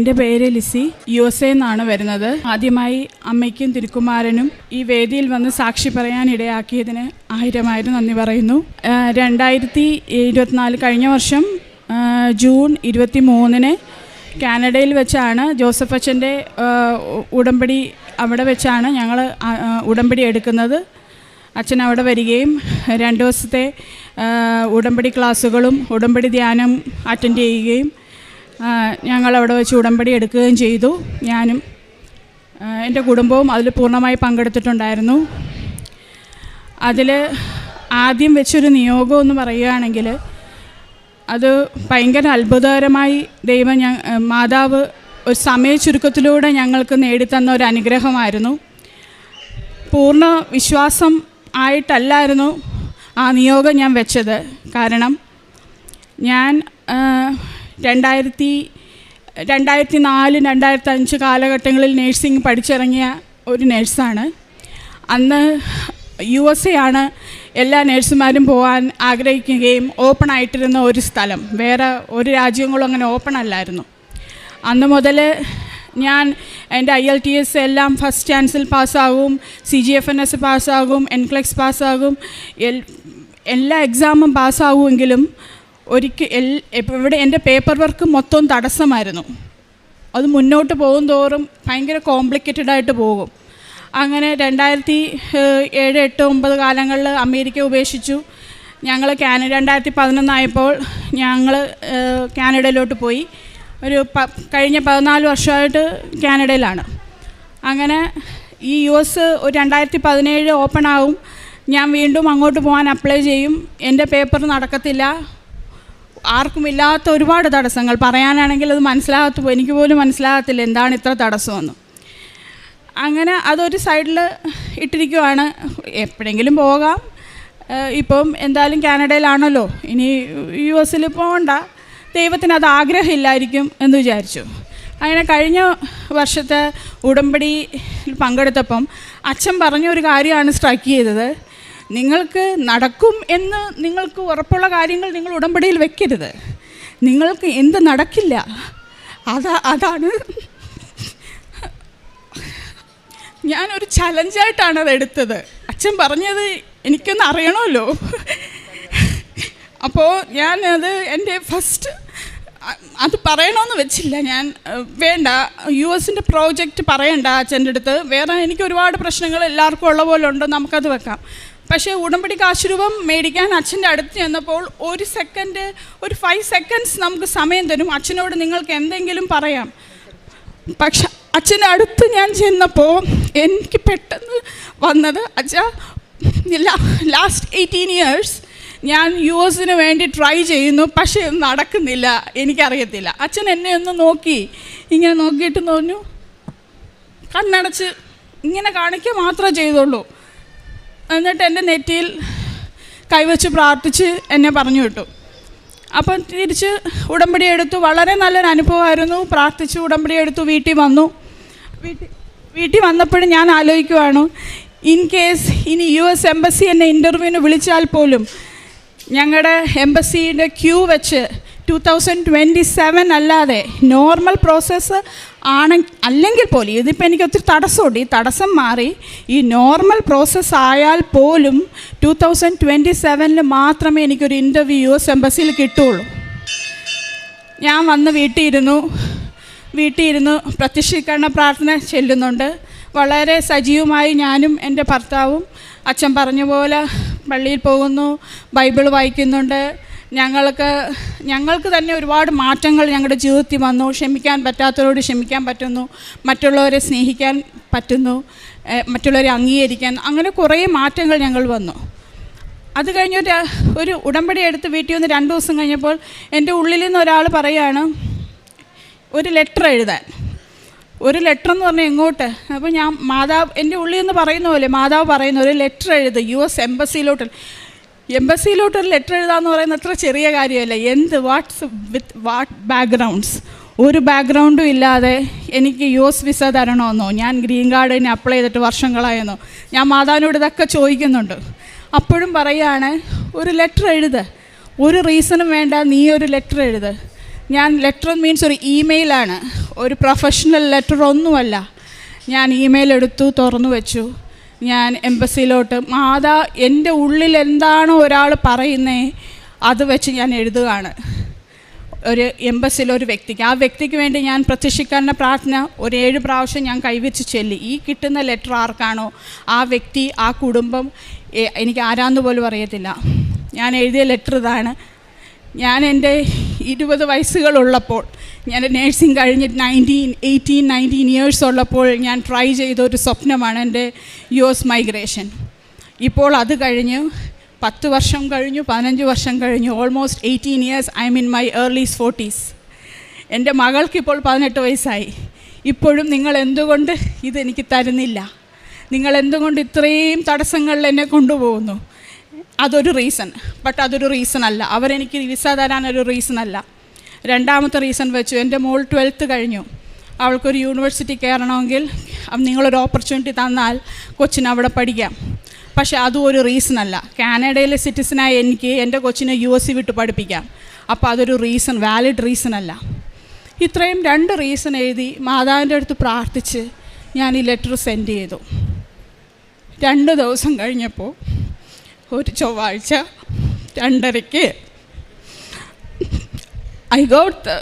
എൻ്റെ പേര് ലിസി, USA എന്നാണ് വരുന്നത്. ആദ്യമായി അമ്മയ്ക്കും തിരുക്കുമാരനും ഈ വേദിയിൽ വന്ന് സാക്ഷി പറയാൻ ഇടയാക്കിയതിന് 1000 നന്ദി പറയുന്നു. 2024 കഴിഞ്ഞ വർഷം ജൂൺ 23 കാനഡയിൽ വെച്ചാണ് ജോസഫ് അച്ഛൻ്റെ ഉടമ്പടി, അവിടെ വെച്ചാണ് ഞങ്ങൾ ഉടമ്പടി എടുക്കുന്നത്. അച്ഛൻ അവിടെ വരികയും 2 ദിവസത്തെ ഉടമ്പടി ക്ലാസ്സുകളും ഉടമ്പടി ധ്യാനം അറ്റൻഡ് ചെയ്യുകയും ഞങ്ങളവിടെ വെച്ച് ഉടമ്പടി എടുക്കുകയും ചെയ്തു. ഞാനും എൻ്റെ കുടുംബവും അതിൽ പൂർണ്ണമായി പങ്കെടുത്തിട്ടുണ്ടായിരുന്നു. അതിൽ ആദ്യം വെച്ചൊരു നിയോഗം എന്ന് പറയുകയാണെങ്കിൽ അത് ഭയങ്കര അത്ഭുതകരമായി മാതാവ് ഒരു സമയ ചുരുക്കത്തിലൂടെ ഞങ്ങൾക്ക് നേടിത്തന്ന ഒരു അനുഗ്രഹമായിരുന്നു. പൂർണ്ണ വിശ്വാസം ആയിട്ടല്ലായിരുന്നു ആ നിയോഗം ഞാൻ വെച്ചത്. കാരണം ഞാൻ 2004, 2005 കാലഘട്ടങ്ങളിൽ നേഴ്സിംഗ് പഠിച്ചിറങ്ങിയ ഒരു നേഴ്സാണ്. അന്ന് USA ആണ് എല്ലാ നേഴ്സുമാരും പോകാൻ ആഗ്രഹിക്കുകയും ഓപ്പൺ ആയിട്ടിരുന്ന ഒരു സ്ഥലം. വേറെ ഒരു രാജ്യങ്ങളും അങ്ങനെ ഓപ്പൺ അല്ലായിരുന്നു. അന്ന് മുതൽ ഞാൻ എൻ്റെ IELTS എല്ലാം ഫസ്റ്റ് ചാൻസിൽ പാസ്സാകും, CGFNS പാസ്സാകും, NCLEX പാസ്സാകും, എല്ലാ എക്സാമും പാസ്സാകുമെങ്കിലും ഇവിടെ എൻ്റെ പേപ്പർ വർക്ക് മൊത്തം തടസ്സമായിരുന്നു. അത് മുന്നോട്ട് പോകും തോറും ഭയങ്കര കോംപ്ലിക്കേറ്റഡായിട്ട് പോകും. അങ്ങനെ 2007, 8, 9 കാലങ്ങളിൽ അമേരിക്ക ഉപേക്ഷിച്ചു. ഞങ്ങൾ 2011 ആയപ്പോൾ ഞങ്ങൾ കാനഡയിലോട്ട് പോയി. കഴിഞ്ഞ 14 വർഷമായിട്ട് കാനഡയിലാണ്. അങ്ങനെ ഈ US 2017 ഓപ്പൺ ആവും. ഞാൻ വീണ്ടും അങ്ങോട്ട് പോകാൻ അപ്ലൈ ചെയ്യും. എൻ്റെ പേപ്പർ നടക്കത്തില്ല. ആർക്കുമില്ലാത്ത ഒരുപാട് തടസ്സങ്ങൾ പറയാനാണെങ്കിൽ അത് എനിക്ക് പോലും മനസ്സിലാകത്തില്ല എന്താണ് ഇത്ര തടസ്സമെന്ന്. അങ്ങനെ അതൊരു സൈഡിൽ ഇട്ടിരിക്കുവാണ്. എപ്പോഴെങ്കിലും പോകാം, ഇപ്പം എന്തായാലും കാനഡയിലാണല്ലോ, ഇനി US പോകണ്ട, ദൈവത്തിന് അത് ആഗ്രഹമില്ലായിരിക്കും എന്ന് വിചാരിച്ചു. അങ്ങനെ കഴിഞ്ഞ വർഷത്തെ ഉടമ്പടി പങ്കെടുത്തപ്പം അച്ഛൻ പറഞ്ഞ ഒരു കാര്യമാണ് സ്ട്രൈക്ക് ചെയ്തത്. നിങ്ങൾക്ക് നടക്കും എന്ന് നിങ്ങൾക്ക് ഉറപ്പുള്ള കാര്യങ്ങൾ നിങ്ങൾ ഉടമ്പടിയിൽ വെക്കരുത്. നിങ്ങൾക്ക് എന്ത് നടക്കില്ല അതാണ്. ഞാനൊരു ചലഞ്ചായിട്ടാണ് അത് എടുത്തത്. അച്ഛൻ പറഞ്ഞത് എനിക്കൊന്ന് അറിയണമല്ലോ. അപ്പോൾ ഞാനത് എൻ്റെ ഫസ്റ്റ് അത് പറയണമെന്ന് വെച്ചില്ല. ഞാൻ വേണ്ട, US പ്രോജക്റ്റ് പറയണ്ട അച്ഛൻ്റെ അടുത്ത്, വേറെ എനിക്ക് ഒരുപാട് പ്രശ്നങ്ങൾ എല്ലാവർക്കും ഉള്ള പോലെ ഉണ്ട്, നമുക്കത് വെക്കാം. പക്ഷേ ഉടമ്പടി കാശുരൂപം മേടിക്കാൻ അച്ഛൻ്റെ അടുത്ത് ചെന്നപ്പോൾ ഒരു 5 സെക്കൻഡ്സ് നമുക്ക് സമയം തരും. അച്ഛനോട് നിങ്ങൾക്ക് എന്തെങ്കിലും പറയാം. പക്ഷെ അച്ഛൻ്റെ അടുത്ത് ഞാൻ ചെന്നപ്പോൾ എനിക്ക് പെട്ടെന്ന് വന്നത്, അച്ഛാ ലാസ്റ്റ് 18 years ഞാൻ US വേണ്ടി ട്രൈ ചെയ്യുന്നു, പക്ഷേ നടക്കുന്നില്ല, എനിക്കറിയത്തില്ല. അച്ഛൻ എന്നെ ഒന്ന് നോക്കി, ഇങ്ങനെ നോക്കിയിട്ട് തോന്നു, കണ്ണടച്ച് ഇങ്ങനെ കാണിക്കുക മാത്രമേ ചെയ്തുള്ളൂ. എന്നിട്ട് എൻ്റെ നെറ്റിയിൽ കൈവച്ച് പ്രാർത്ഥിച്ച് എന്നെ പറഞ്ഞു വിട്ടു. അപ്പം തിരിച്ച് ഉടമ്പടി എടുത്തു. വളരെ നല്ലൊരു അനുഭവമായിരുന്നു. പ്രാർത്ഥിച്ച് ഉടമ്പടി എടുത്തു, വീട്ടിൽ വന്നു. വീട്ടിൽ വന്നപ്പോഴും ഞാൻ ആലോചിക്കുവാണ്, ഇൻ കേസ് ഇനി US എംബസി എന്നെ ഇൻ്റർവ്യൂവിന് വിളിച്ചാൽ പോലും ഞങ്ങളുടെ എംബസിയുടെ ക്യൂ വെച്ച് 2027 അല്ലാതെ നോർമൽ പ്രോസസ്സ് അല്ലെങ്കിൽ പോലും, ഇതിപ്പോൾ എനിക്ക് ഒത്തിരി തടസ്സമുണ്ട്, ഈ തടസ്സം മാറി ഈ നോർമൽ പ്രോസസ്സ് ആയാൽ പോലും 2027 മാത്രമേ എനിക്കൊരു ഇൻ്റർവ്യൂ US എംബസിയിൽ കിട്ടുകയുള്ളൂ. ഞാൻ വന്ന് വീട്ടിലിരുന്നു പ്രത്യക്ഷീകരണ പ്രാർത്ഥന ചെല്ലുന്നുണ്ട്. വളരെ സജീവമായി ഞാനും എൻ്റെ ഭർത്താവും അച്ഛൻ പറഞ്ഞ പോലെ പള്ളിയിൽ പോകുന്നു, ബൈബിൾ വായിക്കുന്നുണ്ട്. ഞങ്ങൾക്ക് തന്നെ ഒരുപാട് മാറ്റങ്ങൾ ഞങ്ങളുടെ ജീവിതത്തിൽ വന്നു. ക്ഷമിക്കാൻ പറ്റാത്തവരോട് ക്ഷമിക്കാൻ പറ്റുന്നു, മറ്റുള്ളവരെ സ്നേഹിക്കാൻ പറ്റുന്നു, മറ്റുള്ളവരെ അംഗീകരിക്കാൻ, അങ്ങനെ കുറേ മാറ്റങ്ങൾ ഞങ്ങൾ വന്നു. അത് കഴിഞ്ഞ് ഒരു ഉടമ്പടി എടുത്ത് വീട്ടിൽ വന്ന് 2 ദിവസം കഴിഞ്ഞപ്പോൾ എൻ്റെ ഉള്ളിൽ നിന്ന് ഒരാൾ പറയുകയാണ്, ഒരു ലെറ്റർ എഴുതാൻ. ഒരു ലെറ്റർ എന്ന് പറഞ്ഞാൽ എങ്ങോട്ട്? അപ്പോൾ ഞാൻ എൻ്റെ ഉള്ളിൽ നിന്ന് പറയുന്ന പോലെ മാതാവ് പറയുന്ന ഒരു ലെറ്റർ എഴുത് US എംബസിയിലോട്ട് ഒരു ലെറ്റർ എഴുതാമെന്ന് പറയുന്നത് അത്ര ചെറിയ കാര്യമല്ല. വാട്ട് ബാക്ക്ഗ്രൗണ്ട്സ്, ഒരു ബാക്ക്ഗ്രൗണ്ടും ഇല്ലാതെ എനിക്ക് US വിസ തരണമെന്നോ, ഞാൻ ഗ്രീൻ കാർഡിന് അപ്ലൈ ചെയ്തിട്ട് വർഷങ്ങളായെന്നോ, ഞാൻ മാതാവിനോട് ഇതൊക്കെ ചോദിക്കുന്നുണ്ട്. അപ്പോഴും പറയുകയാണ്, ഒരു ലെറ്റർ എഴുത്, ഒരു റീസണും വേണ്ട, നീ ഒരു ലെറ്റർ എഴുത്. ഞാൻ ലെറ്റർ മീൻസ് ഒരു ഇമെയിലാണ്, ഒരു പ്രൊഫഷണൽ ലെറ്റർ ഒന്നുമല്ല. ഞാൻ ഇമെയിൽ എടുത്തു, തുറന്നു വെച്ചു. ഞാൻ എംബസിയിലോട്ട് എൻ്റെ ഉള്ളിൽ എന്താണോ ഒരാൾ പറയുന്നേ അത് വെച്ച് ഞാൻ എഴുതുകയാണ്. ഒരു എംബസിയിലൊരു വ്യക്തിക്ക്, ആ വ്യക്തിക്ക് വേണ്ടി ഞാൻ പ്രത്യക്ഷിക്കാരൻ്റെ പ്രാർത്ഥന ഒരു 7 പ്രാവശ്യം ഞാൻ കൈവച്ച് ചൊല്ലി. ഈ കിട്ടുന്ന ലെറ്റർ ആർക്കാണോ ആ വ്യക്തി, ആ കുടുംബം, എനിക്ക് ആരാന്ന് പോലും അറിയത്തില്ല. ഞാൻ എഴുതിയ ലെറ്റർ ഇതാണ്. ഞാൻ എൻ്റെ 20 വയസ്സുകളുള്ളപ്പോൾ, ഞാൻ നേഴ്സിംഗ് കഴിഞ്ഞിട്ട് 18-19 ഇയേഴ്സ് ഉള്ളപ്പോൾ ഞാൻ ട്രൈ ചെയ്ത ഒരു സ്വപ്നമാണ് എൻ്റെ US മൈഗ്രേഷൻ. ഇപ്പോൾ അത് കഴിഞ്ഞു 10 വർഷം കഴിഞ്ഞു, 15 വർഷം കഴിഞ്ഞു, almost 18 years. I M in my early 40s. എൻ്റെ മകൾക്കിപ്പോൾ 18 വയസ്സായി. ഇപ്പോഴും നിങ്ങൾ എന്തുകൊണ്ട് ഇതെനിക്ക് തരുന്നില്ല? നിങ്ങൾ എന്തുകൊണ്ട് ഇത്രയും തടസ്സങ്ങളിൽ എന്നെ കൊണ്ടുപോകുന്നു? അതൊരു റീസൺ. ബട്ട് അതൊരു റീസൺ അല്ല. അവരെനിക്ക് വിസ തരാനൊരു റീസൺ അല്ല. രണ്ടാമത്തെ റീസൺ വെച്ചു. എൻ്റെ മോൾ 12th കഴിഞ്ഞു. അവൾക്കൊരു യൂണിവേഴ്സിറ്റി കയറണമെങ്കിൽ നിങ്ങളൊരു ഓപ്പർച്യൂണിറ്റി തന്നാൽ കൊച്ചിന് അവിടെ പഠിക്കാം. പക്ഷേ അതും ഒരു റീസൺ അല്ല. കാനഡയിലെ സിറ്റിസനായ എനിക്ക് എൻ്റെ കൊച്ചിനെ US വിട്ട് പഠിപ്പിക്കാം. അപ്പോൾ അതൊരു റീസൺ, വാലിഡ് റീസൺ അല്ല. ഇത്രയും 2 റീസൺ എഴുതി മാതാവിൻ്റെ അടുത്ത് പ്രാർത്ഥിച്ച് ഞാൻ ഈ ലെറ്റർ സെൻഡ് ചെയ്തു. 2 ദിവസം കഴിഞ്ഞപ്പോൾ ഒരു ചൊവ്വാഴ്ച 2:30 I got the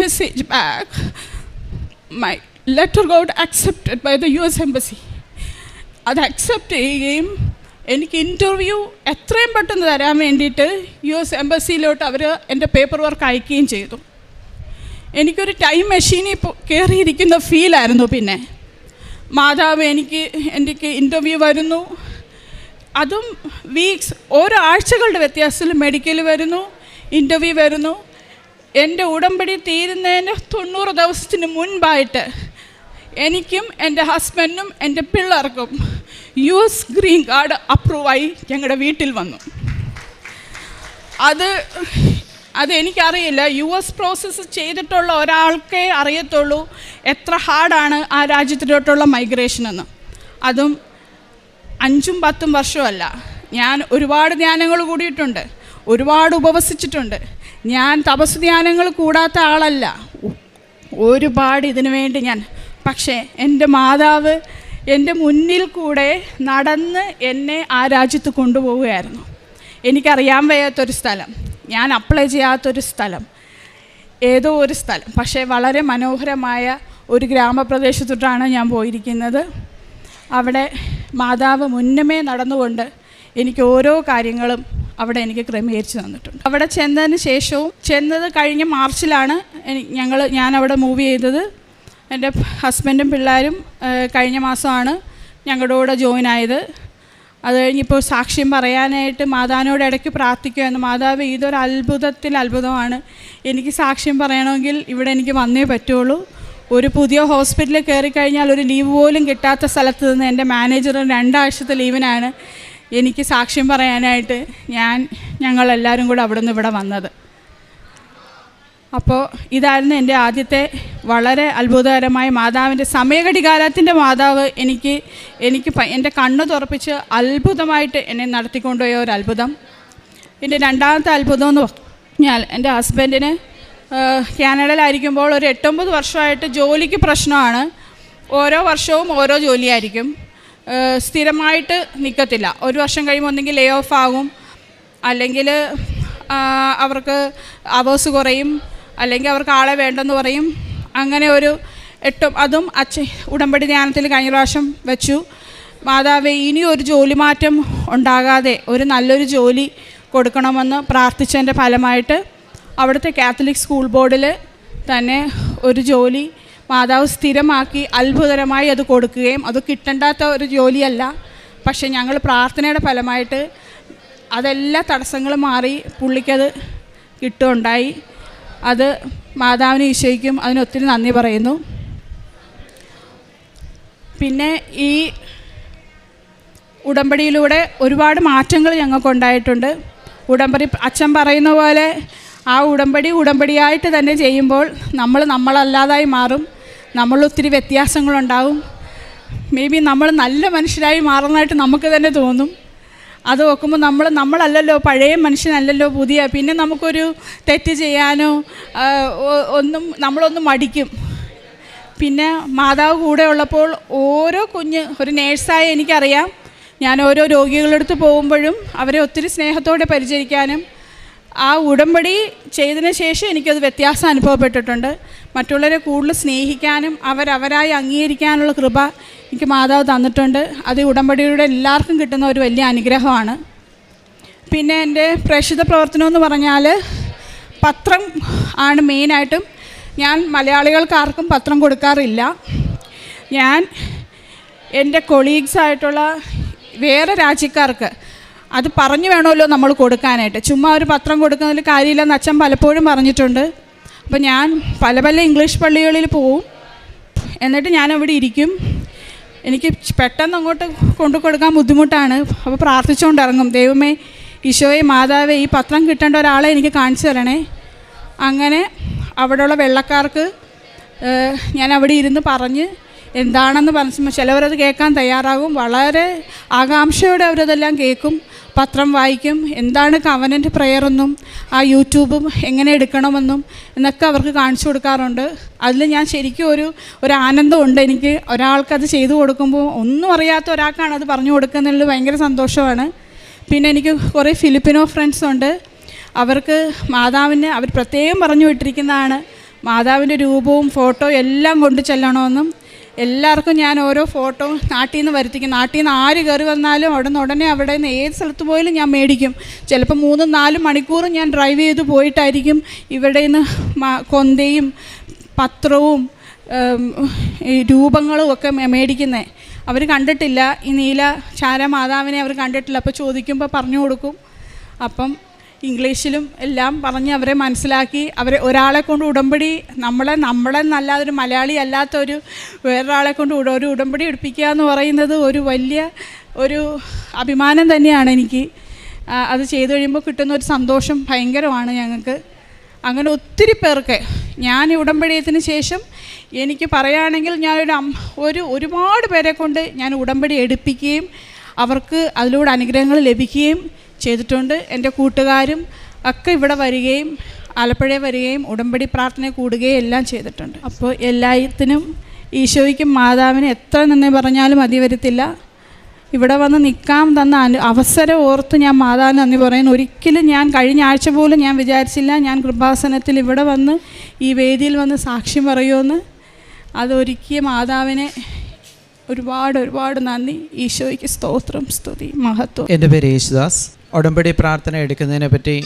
message back. My letter got accepted by the US Embassy. അത് അക്സെപ്റ്റ് ചെയ്യുകയും എനിക്ക് ഇൻ്റർവ്യൂ എത്രയും പെട്ടെന്ന് തരാൻ വേണ്ടിയിട്ട് US എംബസിയിലോട്ട് അവർ എൻ്റെ പേപ്പർ വർക്ക് അയക്കുകയും ചെയ്തു. എനിക്കൊരു ടൈം മെഷീനിൽ കയറിയിരിക്കുന്ന ഫീലായിരുന്നു. പിന്നെ മാതാവ് എനിക്ക് ഇൻ്റർവ്യൂ വരുന്നു, അതും വീക്സ്, ഓരോ ആഴ്ചകളുടെ വ്യത്യാസത്തിൽ മെഡിക്കൽ വരുന്നു, ഇൻ്റർവ്യൂ വരുന്നു. എൻ്റെ ഉടമ്പടി തീരുന്നതിന് 90 ദിവസത്തിന് മുൻപായിട്ട് എനിക്കും എൻ്റെ ഹസ്ബൻഡിനും എൻ്റെ പിള്ളേർക്കും US ഗ്രീൻ കാർഡ് അപ്രൂവായി ഞങ്ങളുടെ വീട്ടിൽ വന്നു. അതെനിക്കറിയില്ല. US പ്രോസസ്സ് ചെയ്തിട്ടുള്ള ഒരാൾക്കേ അറിയത്തുള്ളൂ എത്ര ഹാർഡാണ് ആ രാജ്യത്തിലോട്ടുള്ള മൈഗ്രേഷൻ എന്ന്. അതും 5-10 വർഷമല്ല. ഞാൻ ഒരുപാട് ധ്യാനങ്ങൾ കൂടിയിട്ടുണ്ട്, ഒരുപാട് ഉപവസിച്ചിട്ടുണ്ട്. ഞാൻ തപസ് ധ്യാനങ്ങൾ കൂടാത്ത ആളല്ല. ഒരുപാട് ഇതിനു വേണ്ടി പക്ഷേ എൻ്റെ മാതാവ് എൻ്റെ മുന്നിൽ കൂടെ നടന്ന് എന്നെ ആ രാജ്യത്ത് കൊണ്ടുപോവുകയായിരുന്നു. എനിക്കറിയാൻ വയ്യാത്തൊരു സ്ഥലം, ഞാൻ അപ്ലൈ ചെയ്യാത്തൊരു സ്ഥലം, ഏതോ ഒരു സ്ഥലം, പക്ഷേ വളരെ മനോഹരമായ ഒരു ഗ്രാമപ്രദേശത്തോട്ടാണ് ഞാൻ പോയിരിക്കുന്നത്. അവിടെ മാതാവ് മുന്നമേ നടന്നുകൊണ്ട് എനിക്ക് ഓരോ കാര്യങ്ങളും അവിടെ എനിക്ക് ക്രമീകരിച്ച് തന്നിട്ടുണ്ട്. അവിടെ ചെന്നതിന് ശേഷവും, കഴിഞ്ഞ മാർച്ചിലാണ് ഞാനവിടെ മൂവ് ചെയ്തത്. എൻ്റെ ഹസ്ബൻഡും പിള്ളേരും കഴിഞ്ഞ മാസമാണ് ഞങ്ങളുടെ കൂടെ ജോയിൻ ആയത്. അത് കഴിഞ്ഞിപ്പോൾ സാക്ഷ്യം പറയാനായിട്ട് മാതാവിനോട് ഇടയ്ക്ക് പ്രാർത്ഥിക്കുമായിരുന്നു. മാതാവ് ഇതൊരു അത്ഭുതമാണ്, എനിക്ക് സാക്ഷ്യം പറയണമെങ്കിൽ ഇവിടെ എനിക്ക് വന്നേ പറ്റുള്ളൂ. ഒരു പുതിയ ഹോസ്പിറ്റലിൽ കയറിക്കഴിഞ്ഞാൽ ഒരു ലീവ് പോലും കിട്ടാത്ത സ്ഥലത്ത് നിന്ന് എൻ്റെ മാനേജർ 2 ആഴ്ചത്തെ ലീവിനാണ് എനിക്ക് സാക്ഷ്യം പറയാനായിട്ട് ഞങ്ങളെല്ലാവരും കൂടെ അവിടെ നിന്ന് ഇവിടെ വന്നത്. അപ്പോൾ ഇതായിരുന്നു എൻ്റെ ആദ്യത്തെ വളരെ അത്ഭുതകരമായ മാതാവിൻ്റെ സമയഘടികാലത്തിൻ്റെ മാതാവ് എനിക്ക് എൻ്റെ കണ്ണ് തുറപ്പിച്ച് അത്ഭുതമായിട്ട് എന്നെ നടത്തിക്കൊണ്ടുപോയ ഒരു അത്ഭുതം. പിന്നെ രണ്ടാമത്തെ അത്ഭുതം എന്ന് പറഞ്ഞാൽ എൻ്റെ ഹസ്ബൻഡിന് കാനഡയിലായിരിക്കുമ്പോൾ ഒരു 8-9 വർഷമായിട്ട് ജോലിക്ക് പ്രശ്നമാണ്. ഓരോ വർഷവും ഓരോ ജോലിയായിരിക്കും, സ്ഥിരമായിട്ട് നിൽക്കത്തില്ല. ഒരു വർഷം കഴിയുമ്പോൾ ഒന്നെങ്കിൽ ലേ ഓഫ് ആകും, അല്ലെങ്കിൽ അവർക്ക് അവേഴ്സ് കുറയും, അല്ലെങ്കിൽ അവർക്ക് ആളെ വേണ്ടെന്ന് പറയും. അങ്ങനെ അതും ഉടമ്പടി ധ്യാനത്തിൽ കഴിഞ്ഞ പ്രാവശ്യം വെച്ചു. മാതാവേ, ഇനി ഒരു ജോലി മാറ്റം ഉണ്ടാകാതെ ഒരു നല്ലൊരു ജോലി കൊടുക്കണമെന്ന് പ്രാർത്ഥിച്ചതിൻ്റെ ഫലമായിട്ട് അവിടുത്തെ കാത്തലിക് സ്കൂൾ ബോർഡിൽ തന്നെ ഒരു ജോലി മാതാവ് സ്ഥിരമാക്കി അത്ഭുതകരമായി അത് കൊടുക്കുകയും, അത് കിട്ടേണ്ടാത്ത ഒരു ജോലിയല്ല, പക്ഷേ ഞങ്ങൾ പ്രാർത്ഥനയുടെ ഫലമായിട്ട് അതെല്ലാ തടസ്സങ്ങളും മാറി പുള്ളിക്കത് കിട്ടുകയുണ്ടായി. അത് മാതാവിന് ഈശോയ്ക്കും അതിനൊത്തിരി നന്ദി പറയുന്നു. പിന്നെ ഈ ഉടമ്പടിയിലൂടെ ഒരുപാട് മാറ്റങ്ങൾ ഞങ്ങൾക്കുണ്ടായിട്ടുണ്ട്. ഉടമ്പടി അച്ഛൻ പറയുന്ന പോലെ ആ ഉടമ്പടിയായിട്ട് തന്നെ ചെയ്യുമ്പോൾ നമ്മളല്ലാതായി മാറും. നമ്മളൊത്തിരി വ്യത്യാസങ്ങളുണ്ടാവും. മേ ബി നമ്മൾ നല്ല മനുഷ്യരായി മാറുന്നതായിട്ട് നമുക്ക് തന്നെ തോന്നും. അത് നോക്കുമ്പോൾ നമ്മളല്ലല്ലോ, പഴയ മനുഷ്യനല്ലല്ലോ, പുതിയ. പിന്നെ നമുക്കൊരു തെറ്റ് ചെയ്യാനോ നമ്മളൊന്ന് മടിക്കും. പിന്നെ മാതാവ് കൂടെ ഉള്ളപ്പോൾ ഓരോ ഒരു നേഴ്സായി എനിക്കറിയാം, ഞാൻ ഓരോ രോഗികളുടെ അടുത്ത് പോകുമ്പോഴും അവരെ ഒത്തിരി സ്നേഹത്തോടെ പരിചരിക്കാനും ആ ഉടമ്പടി ചെയ്തതിന് ശേഷം എനിക്കത് വ്യത്യാസം അനുഭവപ്പെട്ടിട്ടുണ്ട്. മറ്റുള്ളവരെ കൂടുതൽ സ്നേഹിക്കാനും അവരായി അംഗീകരിക്കാനുള്ള കൃപ എനിക്ക് മാതാവ് തന്നിട്ടുണ്ട്. അത് ഉടമ്പടിയുടെ എല്ലാവർക്കും കിട്ടുന്ന ഒരു വലിയ അനുഗ്രഹമാണ്. പിന്നെ എൻ്റെ പ്രേക്ഷിത പ്രവർത്തനം എന്ന് പറഞ്ഞാൽ പത്രം ആണ് മെയിനായിട്ടും. ഞാൻ മലയാളികൾക്കാർക്കും പത്രം കൊടുക്കാറില്ല. ഞാൻ എൻ്റെ കൊളീഗ്സായിട്ടുള്ള വേറെ രാജ്യക്കാർക്ക് അത് പറഞ്ഞു വേണമല്ലോ നമ്മൾ കൊടുക്കാനായിട്ട്. ചുമ്മാ ഒരു പത്രം കൊടുക്കുന്നതിൽ കാര്യമില്ലെന്ന് അച്ഛൻ പലപ്പോഴും പറഞ്ഞിട്ടുണ്ട്. അപ്പോൾ ഞാൻ പല ഇംഗ്ലീഷ് പള്ളികളിൽ പോവും, എന്നിട്ട് ഞാനവിടെ ഇരിക്കും. എനിക്ക് പെട്ടെന്ന് അങ്ങോട്ട് കൊണ്ടു കൊടുക്കാൻ ബുദ്ധിമുട്ടാണ്. അപ്പോൾ പ്രാർത്ഥിച്ചുകൊണ്ട് ഇറങ്ങും, ദൈവമേ, ഈശോയെ, മാതാവേ, ഈ പത്രം കിട്ടേണ്ട ഒരാളെ എനിക്ക് കാണിച്ചു തരണേ. അങ്ങനെ അവിടെയുള്ള വെള്ളക്കാർക്ക് ഞാൻ അവിടെ ഇരുന്ന് പറഞ്ഞ് എന്താണെന്ന് പറഞ്ഞു. ചിലവരത് കേൾക്കാൻ തയ്യാറാകും, വളരെ ആകാംക്ഷയോടെ അവരതെല്ലാം കേൾക്കും, പത്രം വായിക്കും. എന്താണ് കവനൻ്റ് പ്രയറെന്നും ആ യൂട്യൂബും എങ്ങനെ എടുക്കണമെന്നും എന്നൊക്കെ അവർക്ക് കാണിച്ചു കൊടുക്കാറുണ്ട്. അതിൽ ഞാൻ ശരിക്കും ഒരു ആനന്ദമുണ്ട് എനിക്ക്. ഒരാൾക്കത് ചെയ്തു കൊടുക്കുമ്പോൾ ഒന്നും അറിയാത്ത ഒരാൾക്കാണ് അത് പറഞ്ഞു കൊടുക്കുന്നതിൽ ഭയങ്കര സന്തോഷമാണ്. പിന്നെ എനിക്ക് കുറേ ഫിലിപ്പിനോ ഫ്രണ്ട്സ് ഉണ്ട്. അവർക്ക് മാതാവിനെ അവർ പ്രത്യേകം പറഞ്ഞു വിട്ടിരിക്കുന്നതാണ്, മാതാവിൻ്റെ രൂപവും ഫോട്ടോ എല്ലാം കൊണ്ട് ചെല്ലണമെന്നും. എല്ലാവർക്കും ഞാൻ ഓരോ ഫോട്ടോ നാട്ടിൽ നിന്ന് വരുത്തിക്കും. നാട്ടിൽ നിന്ന് ആര് കയറി വന്നാലും ഉടനെ അവിടെ നിന്ന് ഏത് സ്ഥലത്ത് പോയാലും ഞാൻ മേടിക്കും. ചിലപ്പോൾ 3-4 മണിക്കൂർ ഞാൻ ഡ്രൈവ് ചെയ്ത് പോയിട്ടായിരിക്കും ഇവിടെ നിന്ന് കൊന്തയും പത്രവും രൂപങ്ങളും ഒക്കെ മേടിക്കുന്നത്. അവർ കണ്ടിട്ടില്ല, ഈ നീല ചാര മാതാവിനെ അവർ കണ്ടിട്ടില്ല. അപ്പോൾ ചോദിക്കുമ്പോൾ പറഞ്ഞു കൊടുക്കും. അപ്പം ഇംഗ്ലീഷിലും എല്ലാം പറഞ്ഞ് അവരെ മനസ്സിലാക്കി, അവരെ ഒരാളെ കൊണ്ട് ഉടമ്പടി നമ്മളെ നല്ലാതൊരു മലയാളി അല്ലാത്തൊരു വേറൊരാളെ കൊണ്ട് ഒരു ഉടമ്പടി എടുപ്പിക്കുക എന്ന് പറയുന്നത് ഒരു വലിയ അഭിമാനം തന്നെയാണ് എനിക്ക്. അത് ചെയ്തു കഴിയുമ്പോൾ കിട്ടുന്ന ഒരു സന്തോഷം ഭയങ്കരമാണ് ഞങ്ങൾക്ക്. അങ്ങനെ ഒത്തിരി പേർക്ക് ഞാൻ ഉടമ്പടിയത്തിന് ശേഷം എനിക്ക് പറയുകയാണെങ്കിൽ ഒരുപാട് പേരെ കൊണ്ട് ഞാൻ ഉടമ്പടി എടുപ്പിക്കുകയും അവർക്ക് അതിലൂടെ അനുഗ്രഹങ്ങൾ ലഭിക്കുകയും ചെയ്തിട്ടുണ്ട്. എൻ്റെ കൂട്ടുകാരും ഒക്കെ ഇവിടെ വരികയും ആലപ്പുഴ വരികയും ഉടമ്പടി പ്രാർത്ഥന കൂടുകയും എല്ലാം ചെയ്തിട്ടുണ്ട്. അപ്പോൾ എല്ലാത്തിനും ഈശോയ്ക്കും മാതാവിനും എത്ര നന്ദി പറഞ്ഞാലും മതി വരത്തില്ല. ഇവിടെ വന്ന് നിൽക്കാൻ തന്ന അവസരം ഓർത്ത് ഞാൻ മാതാവിന് നന്ദി പറയുന്നു. ഒരിക്കലും ഞാൻ കഴിഞ്ഞ ആഴ്ച പോലും ഞാൻ വിചാരിച്ചില്ല ഞാൻ കൃപാസനത്തിൽ ഇവിടെ വന്ന് ഈ വേദിയിൽ വന്ന് സാക്ഷ്യം പറയുമെന്ന്. അതൊരുക്കിയ മാതാവിനെ ഒരുപാട് നന്ദി. ഈശോയ്ക്ക് സ്തോത്രം, സ്തുതി, മഹത്വം. എൻ്റെ പേര് യേശുദാസ്. ഉടമ്പടി പ്രാർത്ഥന എടുക്കുന്നതിനെ പറ്റി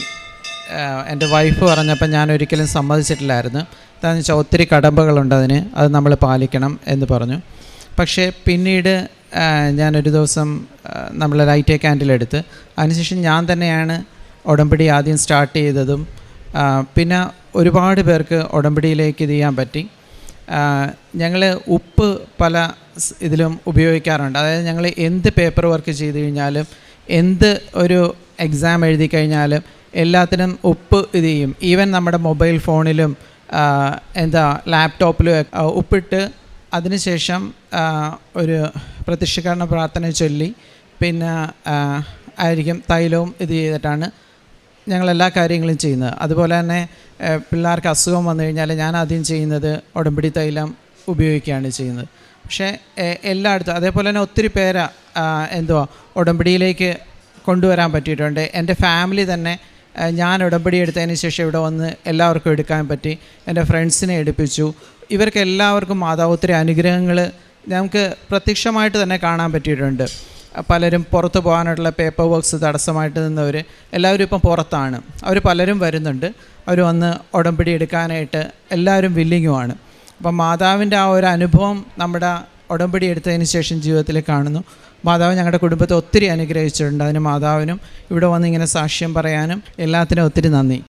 എൻ്റെ വൈഫ് പറഞ്ഞപ്പോൾ ഞാൻ ഒരിക്കലും സമ്മതിച്ചിട്ടില്ലായിരുന്നു. എന്താണെന്ന് വെച്ചാൽ ഒത്തിരി കടമ്പകളുണ്ട് അതിന്, അത് നമ്മൾ പാലിക്കണം എന്ന് പറഞ്ഞു. പക്ഷേ പിന്നീട് ഞാനൊരു ദിവസം നമ്മൾ ലൈറ്റ് എ ക്യാൻഡിൽ എടുത്ത് അതിനുശേഷം ഞാൻ തന്നെയാണ് ഉടമ്പടി ആദ്യം സ്റ്റാർട്ട് ചെയ്തതും. പിന്നെ ഒരുപാട് പേർക്ക് ഉടമ്പടിയിലേക്ക് ഇത് ചെയ്യാൻ പറ്റി. ഞങ്ങൾ ഉപ്പ് പല ഇതിലും ഉപയോഗിക്കാറുണ്ട്. അതായത് ഞങ്ങൾ എന്ത് പേപ്പർ വർക്ക് ചെയ്ത് കഴിഞ്ഞാലും എന്ത് ഒരു എക്സാം എഴുതി കഴിഞ്ഞാലും എല്ലാത്തിനും ഉപ്പ് ഇത് ചെയ്യും. ഈവൻ നമ്മുടെ മൊബൈൽ ഫോണിലും ലാപ്ടോപ്പിലും ഉപ്പിട്ട് അതിനുശേഷം ഒരു പ്രത്യക്ഷീകരണ പ്രാർത്ഥന ചൊല്ലി പിന്നെ ആയിരിക്കും തൈലവും ഇത് ചെയ്തിട്ടാണ് ഞങ്ങളെല്ലാ കാര്യങ്ങളും ചെയ്യുന്നത്. അതുപോലെ തന്നെ പിള്ളേർക്ക് അസുഖം വന്നു കഴിഞ്ഞാൽ ഞാൻ ആദ്യം ചെയ്യുന്നത് ഉടമ്പടി തൈലം ഉപയോഗിക്കുകയാണ് ചെയ്യുന്നത്. പക്ഷേ എല്ലായിടത്തും അതേപോലെ തന്നെ ഒത്തിരി പേരെ ഉടമ്പടിയിലേക്ക് കൊണ്ടുവരാൻ പറ്റിയിട്ടുണ്ട്. എൻ്റെ ഫാമിലി തന്നെ ഞാൻ ഉടമ്പടി എടുത്തതിന് ശേഷം ഇവിടെ വന്ന് എല്ലാവർക്കും എടുക്കാൻ പറ്റി. എൻ്റെ ഫ്രണ്ട്സിനെ എടുപ്പിച്ചു. ഇവർക്ക് എല്ലാവർക്കും മാതാവ് ഒത്തിരി അനുഗ്രഹങ്ങൾ നമുക്ക് പ്രത്യക്ഷമായിട്ട് തന്നെ കാണാൻ പറ്റിയിട്ടുണ്ട്. പലരും പുറത്ത് പോകാനായിട്ടുള്ള പേപ്പർ വർക്ക്സ് തടസ്സമായിട്ട് നിന്നവർ എല്ലാവരും ഇപ്പം പുറത്താണ്. അവർ പലരും വരുന്നുണ്ട്. അവർ വന്ന് ഉടമ്പടി എടുക്കാനായിട്ട് എല്ലാവരും വില്ലിങ്ങുമാണ്. അപ്പം മാതാവിൻ്റെ ആ ഒരു അനുഭവം നമ്മുടെ ഉടമ്പടി എടുത്തതിന് ശേഷം ജീവിതത്തിൽ കാണുന്നു. മാതാവ് ഞങ്ങളുടെ കുടുംബത്തെ ഒത്തിരി അനുഗ്രഹിച്ചിട്ടുണ്ട്. അതിന് മാതാവിനും ഇവിടെ വന്ന് ഇങ്ങനെ സാക്ഷ്യം പറയാനും എല്ലാത്തിനും ഒത്തിരി നന്ദി.